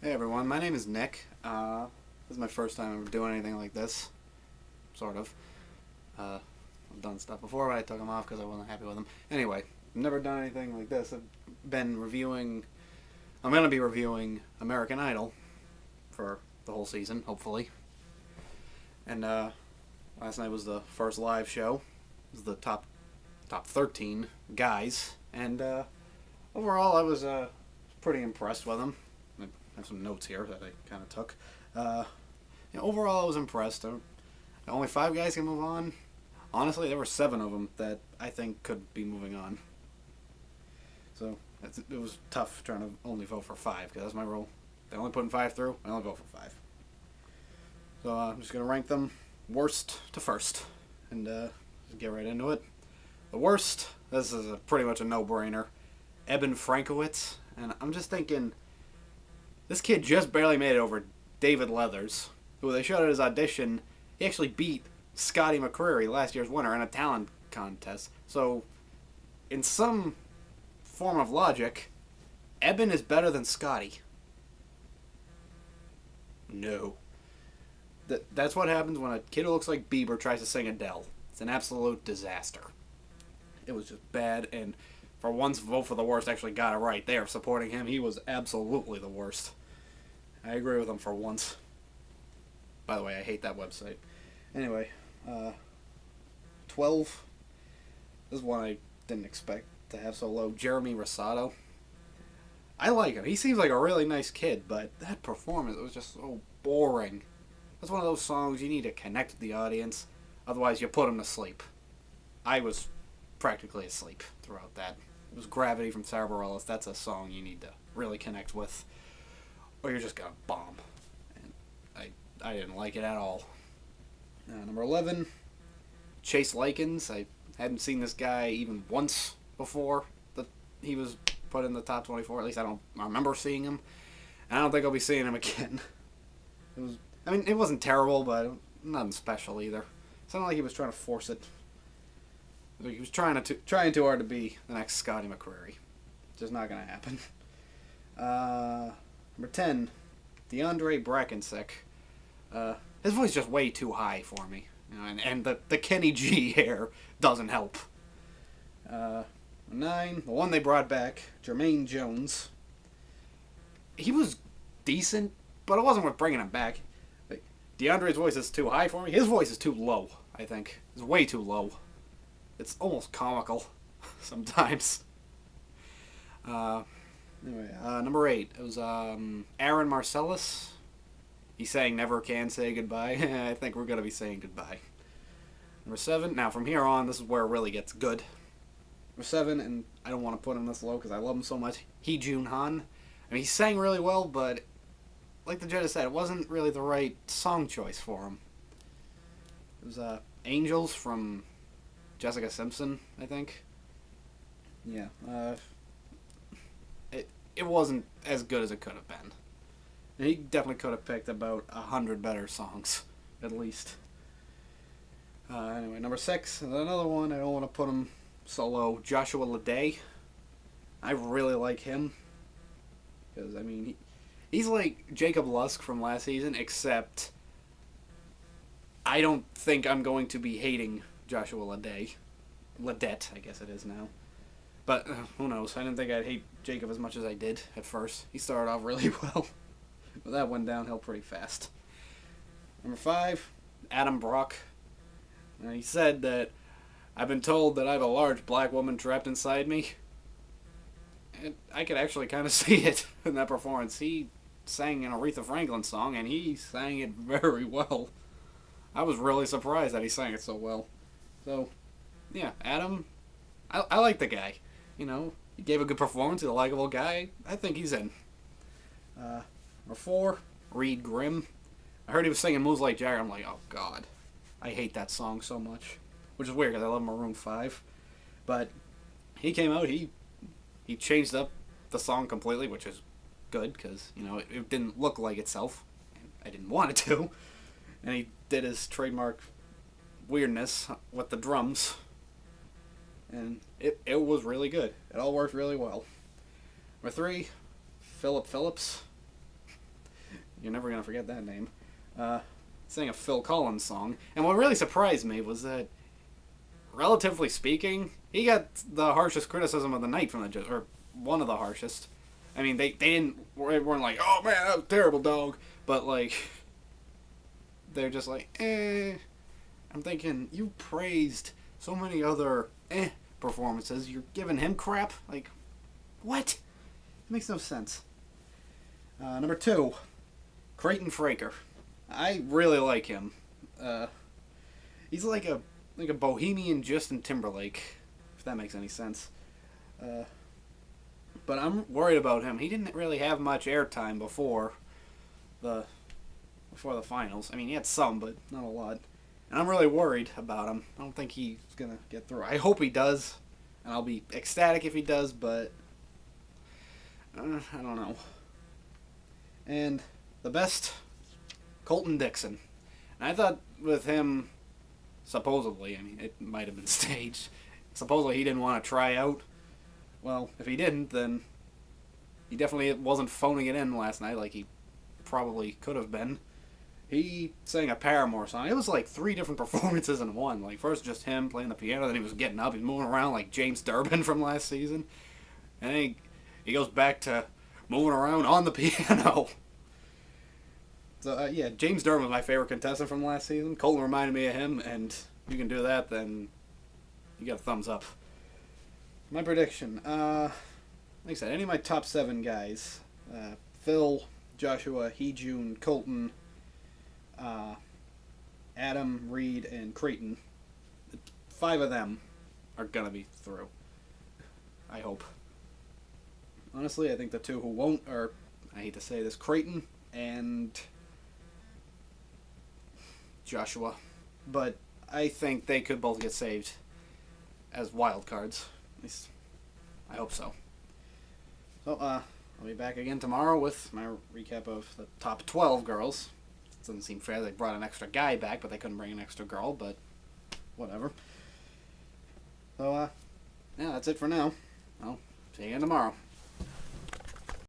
Hey everyone, my name is Nick. This is my first time ever doing anything like this. Sort of. I've done stuff before, but I took them off because I wasn't happy with them. Anyway, I've never done anything like this. I'm going to be reviewing American Idol for the whole season, hopefully. And last night was the first live show. It was the top 13 guys. And overall, I was pretty impressed with them. I have some notes here that I kind of took. Overall, I was impressed. Only 5 guys can move on. Honestly, there were 7 of them that I think could be moving on. So it was tough trying to only vote for 5 because that's my rule. They only putting 5 through. I only vote for 5. So I'm just gonna rank them worst to first, and just get right into it. The worst. This is pretty much a no-brainer. Eben Frankowitz, and I'm just thinking. This kid just barely made it over David Leathers, who they showed at his audition. He actually beat Scotty McCreery, last year's winner, in a talent contest. So, in some form of logic, Eben is better than Scotty. No. That's what happens when a kid who looks like Bieber tries to sing Adele. It's an absolute disaster. It was just bad, and for once, Vote for the Worst actually got it right. They are supporting him. He was absolutely the worst. I agree with him for once. By the way, I hate that website. Anyway, 12. This is one I didn't expect to have so low. Jeremy Rosado. I like him. He seems like a really nice kid, but that performance was just so boring. That's one of those songs you need to connect with the audience. Otherwise, you put them to sleep. I was practically asleep throughout that. It was Gravity from Sarah Bareilles. That's a song you need to really connect with, or you're just gonna bomb. And I didn't like it at all. Number 11, Chase Likens. I hadn't seen this guy even once before that he was put in the top 24. At least I don't remember seeing him, and I don't think I'll be seeing him again. It wasn't terrible, but nothing special either. It sounded like he was trying to force it. He was trying too hard to be the next Scotty McCreery. Just not gonna happen. Number 10, DeAndre Brackensick. His voice is just way too high for me, and the Kenny G hair doesn't help. 9, the one they brought back, Jermaine Jones. He was decent, but it wasn't worth bringing him back. DeAndre's voice is too high for me. His voice is too low, I think. It's way too low. It's almost comical sometimes. Anyway, number 8. It was Aaron Marcellus. He sang Never Can Say Goodbye. I think we're going to be saying goodbye. Number 7. Now, from here on, this is where it really gets good. Number 7, and I don't want to put him this low because I love him so much. Hee Jun Han. He sang really well, but like the judge said, it wasn't really the right song choice for him. It was Angels from Jessica Simpson, I think. Yeah. It wasn't as good as it could have been. He definitely could have picked about 100 better songs, at least. Anyway, number 6, another one. I don't want to put him so low. Joshua Leday. I really like him. Because, he's like Jacob Lusk from last season, except I don't think I'm going to be hating Joshua Ledette, I guess it is now. But who knows? I didn't think I'd hate Jacob as much as I did at first. He started off really well, but that went downhill pretty fast. Number 5, Adam Brock. Now, he said that I've been told that I have a large black woman trapped inside me. And I could actually kind of see it in that performance. He sang an Aretha Franklin song, and he sang it very well. I was really surprised that he sang it so well. So, yeah, Adam, I like the guy. He gave a good performance. He's a likable guy. I think he's in. Number 4, Reed Grimm. I heard he was singing Moonlight Jagger. I'm like, oh, God. I hate that song so much. Which is weird because I love Maroon 5. But he came out, he changed up the song completely, which is good because, it didn't look like itself. And I didn't want it to. And he did his trademark weirdness with the drums. And it was really good. It all worked really well. Number 3, Philip Phillips. You're never going to forget that name. Sang a Phil Collins song. And what really surprised me was that, relatively speaking, he got the harshest criticism of the night from the judge, or one of the harshest. I mean, they weren't like, oh man, that was terrible, dog. But, like, they're just like, eh. I'm thinking, you praised so many other performances. You're giving him crap? Like, what? It makes no sense. Number 2, Creighton Fraker. I really like him. He's like a bohemian Justin Timberlake, if that makes any sense. But I'm worried about him. He didn't really have much airtime before the finals. I mean, he had some, but not a lot. And I'm really worried about him. I don't think he's gonna get through. I hope he does, and I'll be ecstatic if he does. But I don't know. And the best, Colton Dixon. And I thought with him, supposedly, I mean, it might have been staged. Supposedly he didn't want to try out. Well, if he didn't, then he definitely wasn't phoning it in last night like he probably could have been. He sang a Paramore song. It was like 3 different performances in one. Like, first just him playing the piano, then he was getting up, he's moving around like James Durbin from last season. And then he goes back to moving around on the piano. So, yeah, James Durbin was my favorite contestant from last season. Colton reminded me of him, and if you can do that, then you got a thumbs up. My prediction, like I said, any of my top 7 guys, Phil, Joshua, Heejun, Colton, Adam, Reed, and Creighton, 5 of them are going to be through. I hope. Honestly, I think the 2 who won't are, I hate to say this, Creighton and Joshua. But I think they could both get saved as wild cards. At least, I hope so. So, I'll be back again tomorrow with my recap of the top 12 girls. It doesn't seem fair they brought an extra guy back, but they couldn't bring an extra girl, but whatever. So, yeah, that's it for now. I'll see you again tomorrow.